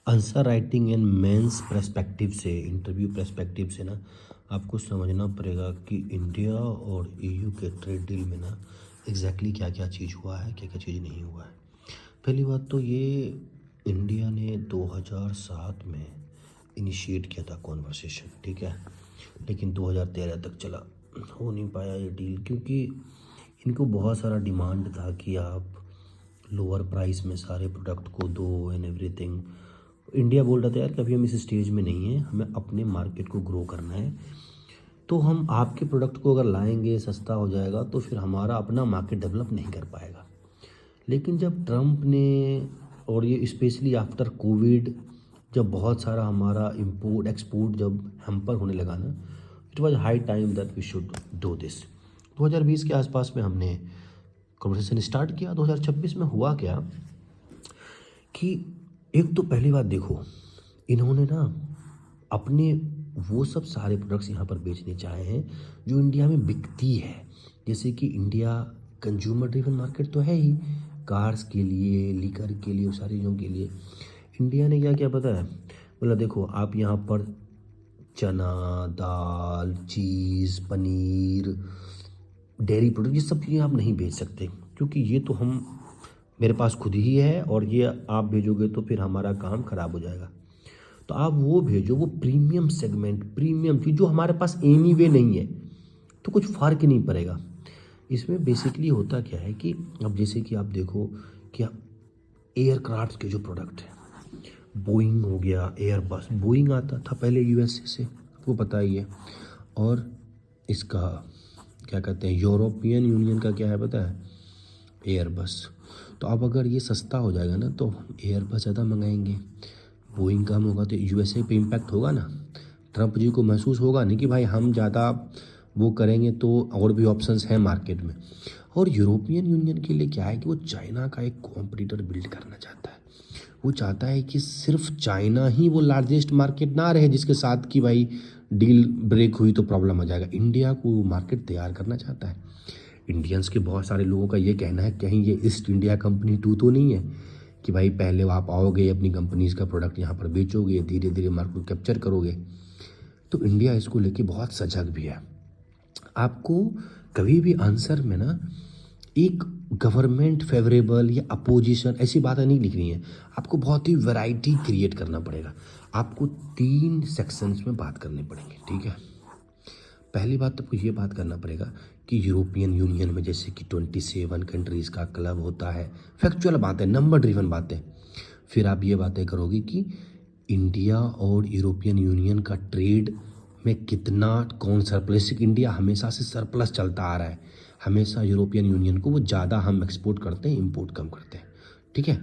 Answer writing and mains perspective से, interview perspective से ना आपको समझना पड़ेगा कि इंडिया और ईयू के ट्रेड डील में ना एग्जैक्टली क्या क्या चीज़ हुआ है, क्या क्या चीज़ नहीं हुआ है। पहली बात तो ये, इंडिया ने 2007 में इनिशिएट किया था कॉन्वर्सेशन, ठीक है, लेकिन 2013 तक चला, हो नहीं पाया ये डील, क्योंकि इनको बहुत सारा डिमांड था कि आप लोअर प्राइस में सारे प्रोडक्ट को दो एंड एवरीथिंग। इंडिया बोल रहा था यार कभी हम इस स्टेज में नहीं है, हमें अपने मार्केट को ग्रो करना है, तो हम आपके प्रोडक्ट को अगर लाएंगे सस्ता हो जाएगा तो फिर हमारा अपना मार्केट डेवलप नहीं कर पाएगा। लेकिन जब ट्रम्प ने, और ये स्पेशली आफ्टर कोविड, जब बहुत सारा हमारा इंपोर्ट एक्सपोर्ट जब हैम्पर होने लगा ना, it was high time that we should do this. 2020 के आसपास में हमने कन्वर्सेशन स्टार्ट किया। 2026 में हुआ क्या कि एक तो पहली बात देखो, इन्होंने ना अपने वो सब सारे प्रोडक्ट्स यहाँ पर बेचने चाहे हैं जो इंडिया में बिकती है। जैसे कि इंडिया कंज्यूमर ड्रिवन मार्केट तो है ही, कार्स के लिए, लीकर के लिए, सारी चीज़ों के लिए। इंडिया ने क्या किया पता है, बोला देखो आप यहाँ पर चना, दाल, चीज़, पनीर, डेयरी प्रोडक्ट, ये सब चीज़ें आप नहीं बेच सकते, क्योंकि ये तो हम मेरे पास खुद ही है और ये आप भेजोगे तो फिर हमारा काम ख़राब हो जाएगा। तो आप वो भेजो, वो प्रीमियम सेगमेंट, प्रीमियम चीज़ जो हमारे पास एनी वे नहीं है, तो कुछ फ़र्क नहीं पड़ेगा। इसमें बेसिकली होता क्या है कि अब जैसे कि आप देखो कि एयरक्राफ्ट के जो प्रोडक्ट हैं, बोइंग हो गया, एयरबस, बोइंग आता था पहले यूएसए से, आपको पता ही है, और इसका क्या कहते हैं, यूरोपियन यूनियन का क्या है पता है, एयरबस। तो अब अगर ये सस्ता हो जाएगा ना तो एयरबस ज़्यादा मंगाएंगे, बोइंग कम होगा तो यूएसए पे इम्पैक्ट होगा ना। ट्रम्प जी को महसूस होगा नहीं कि भाई हम ज़्यादा वो करेंगे तो और भी ऑप्शंस हैं मार्केट में। और यूरोपियन यूनियन के लिए क्या है कि वो चाइना का एक कॉम्पिटिटर बिल्ड करना चाहता है। वो चाहता है कि सिर्फ चाइना ही वो लार्जेस्ट मार्केट ना रहे जिसके साथ कि भाई डील ब्रेक हुई तो प्रॉब्लम आ जाएगा। इंडिया को मार्केट तैयार करना चाहता है। इंडियंस के बहुत सारे लोगों का ये कहना है कहीं ये ईस्ट इंडिया कंपनी 2 तो नहीं है कि भाई पहले आप आओगे अपनी कंपनीज का प्रोडक्ट यहाँ पर बेचोगे, धीरे धीरे मार्केट को कैप्चर करोगे। तो इंडिया इसको लेके बहुत सजग भी है। आपको कभी भी आंसर में ना एक गवर्नमेंट फेवरेबल या अपोजिशन ऐसी बातें नहीं लिखनी है, आपको बहुत ही वैरायटी क्रिएट करना पड़ेगा। आपको 3 सेक्शंस में बात करने पड़ेंगे, ठीक है। पहली बात तो आपको ये बात करना पड़ेगा कि यूरोपियन यूनियन में जैसे कि 27 कंट्रीज़ का क्लब होता है, फैक्चुअल बात है, नंबर ड्रिवन बातें। फिर आप ये बातें करोगे कि इंडिया और यूरोपियन यूनियन का ट्रेड में कितना, कौन सरप्लस, इंडिया हमेशा से सरप्लस चलता आ रहा है, हमेशा यूरोपियन यूनियन को वो ज़्यादा हम एक्सपोर्ट करते हैं, इंपोर्ट कम करते हैं, ठीक है।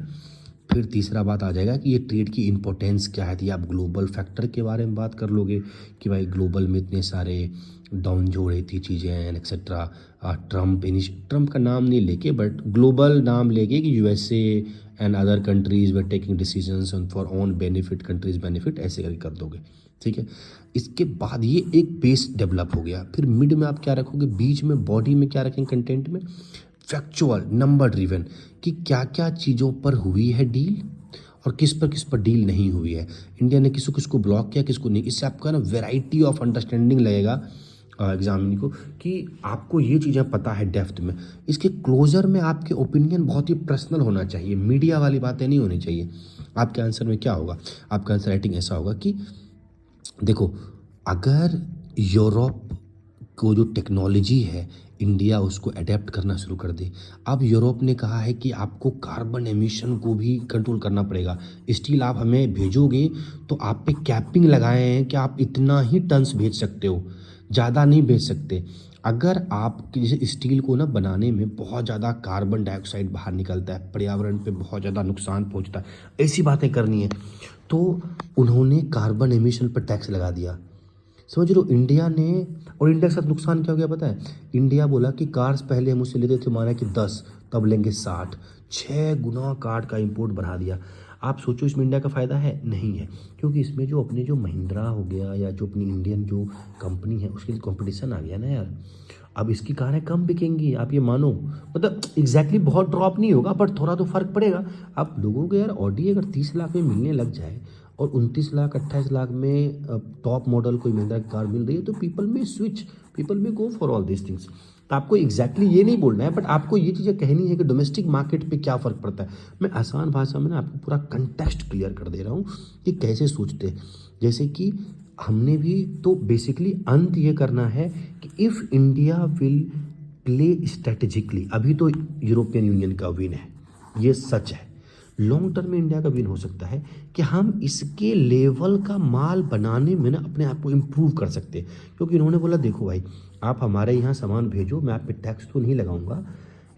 फिर तीसरा बात आ जाएगा कि ये ट्रेड की इंपॉर्टेंस क्या है। आप ग्लोबल फैक्टर के बारे में बात कर लोगे कि भाई ग्लोबल में इतने सारे डाउन जो रही थी चीज़ें एंड एक्सेट्रा। ट्रम्प का नाम नहीं लेके बट ग्लोबल नाम लेके कि USA and other countries way taking decisions for own benefit, countries benefit, ऐसे करके कर दोगे, ठीक है। इसके बाद ये एक बेस डेवलप हो गया। फिर मिड में आप क्या रखोगे, बीच में बॉडी में क्या रखेंगे, कंटेंट में फैक्चुअल नंबर ड्रिवन कि क्या क्या चीज़ों पर हुई है डील और किस पर डील नहीं हुई है, इंडिया ने किसको किसको ब्लॉक किया, किसको नहीं। इससे आपका ना वेराइटी ऑफ अंडरस्टैंडिंग लगेगा एग्जामिनी को कि आपको ये चीज़ें पता है डेप्थ में। इसके क्लोजर में आपके ओपिनियन बहुत ही पर्सनल होना चाहिए, मीडिया वाली बातें नहीं होनी चाहिए। आपके आंसर में क्या होगा, आपका आंसर राइटिंग ऐसा होगा कि देखो अगर यूरोप को जो टेक्नोलॉजी है इंडिया उसको अडेप्ट करना शुरू कर दे। अब यूरोप ने कहा है कि आपको कार्बन एमिशन को भी कंट्रोल करना पड़ेगा। स्टील आप हमें भेजोगे तो आप पे कैपिंग लगाए हैं कि आप इतना ही टन्स भेज सकते हो, ज़्यादा नहीं भेज सकते। अगर आप जैसे स्टील को ना बनाने में बहुत ज़्यादा कार्बन डाइऑक्साइड बाहर निकलता है, पर्यावरण पे बहुत ज़्यादा नुकसान पहुंचता है, ऐसी बातें करनी है तो उन्होंने कार्बन एमिशन पर टैक्स लगा दिया। समझ लो इंडिया ने, और इंडिया के साथ नुकसान क्या हो गया पता है, इंडिया बोला कि कार्स पहले हम उससे लेते थे माना कि 10, तब लेंगे 60, 6 गुना कार का इंपोर्ट बढ़ा दिया। आप सोचो इसमें इंडिया का फ़ायदा है, नहीं है, क्योंकि इसमें जो अपने जो महिंद्रा हो गया या जो अपनी इंडियन जो कंपनी है उसके लिए कंपटीशन आ गया ना यार। अब इसकी कारें कम बिकेंगी, आप ये मानो, मतलब एग्जैक्टली बहुत ड्रॉप नहीं होगा बट थोड़ा तो फर्क पड़ेगा। आप लोगों को यार ऑडी अगर 30 लाख में मिलने लग जाए और 29 लाख 28 लाख में टॉप मॉडल कोई महिंद्रा की कार मिल रही है तो पीपल में स्विच, पीपल में go for all this things. तो आपको एग्जैक्टली ये नहीं बोलना है बट आपको ये चीज़ें कहनी है कि डोमेस्टिक मार्केट पे क्या फ़र्क पड़ता है। मैं आसान भाषा में ना आपको पूरा कंटेक्स्ट क्लियर कर दे रहा हूँ कि कैसे सोचते हैं। जैसे कि हमने भी तो बेसिकली अंत ये करना है कि if India will play strategically, अभी तो यूरोपियन यूनियन का विन है, ये सच है। लॉन्ग टर्म में इंडिया का विन हो सकता है कि हम इसके लेवल का माल बनाने में ना अपने आप को इम्प्रूव कर सकते हैं। क्योंकि इन्होंने बोला देखो भाई, आप हमारे यहाँ सामान भेजो, मैं आप पे टैक्स तो नहीं लगाऊंगा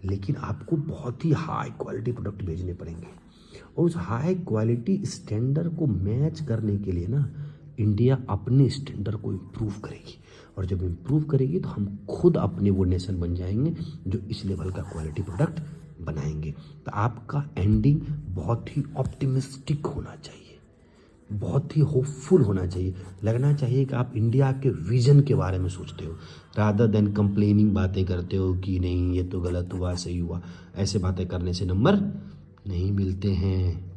लेकिन आपको बहुत ही हाई क्वालिटी प्रोडक्ट भेजने पड़ेंगे। और उस हाई क्वालिटी स्टैंडर्ड को मैच करने के लिए ना इंडिया अपने स्टैंडर्ड को इम्प्रूव करेगी, और जब इम्प्रूव करेगी तो हम खुद अपने वो नेशन बन जाएंगे जो इस लेवल का क्वालिटी प्रोडक्ट बनाएंगे। तो आपका एंडिंग बहुत ही ऑप्टिमिस्टिक होना चाहिए, बहुत ही होपफुल होना चाहिए, लगना चाहिए कि आप इंडिया के विजन के बारे में सोचते हो रादर देन कंप्लेनिंग बातें करते हो कि नहीं ये तो गलत हुआ सही हुआ। ऐसे बातें करने से नंबर नहीं मिलते हैं।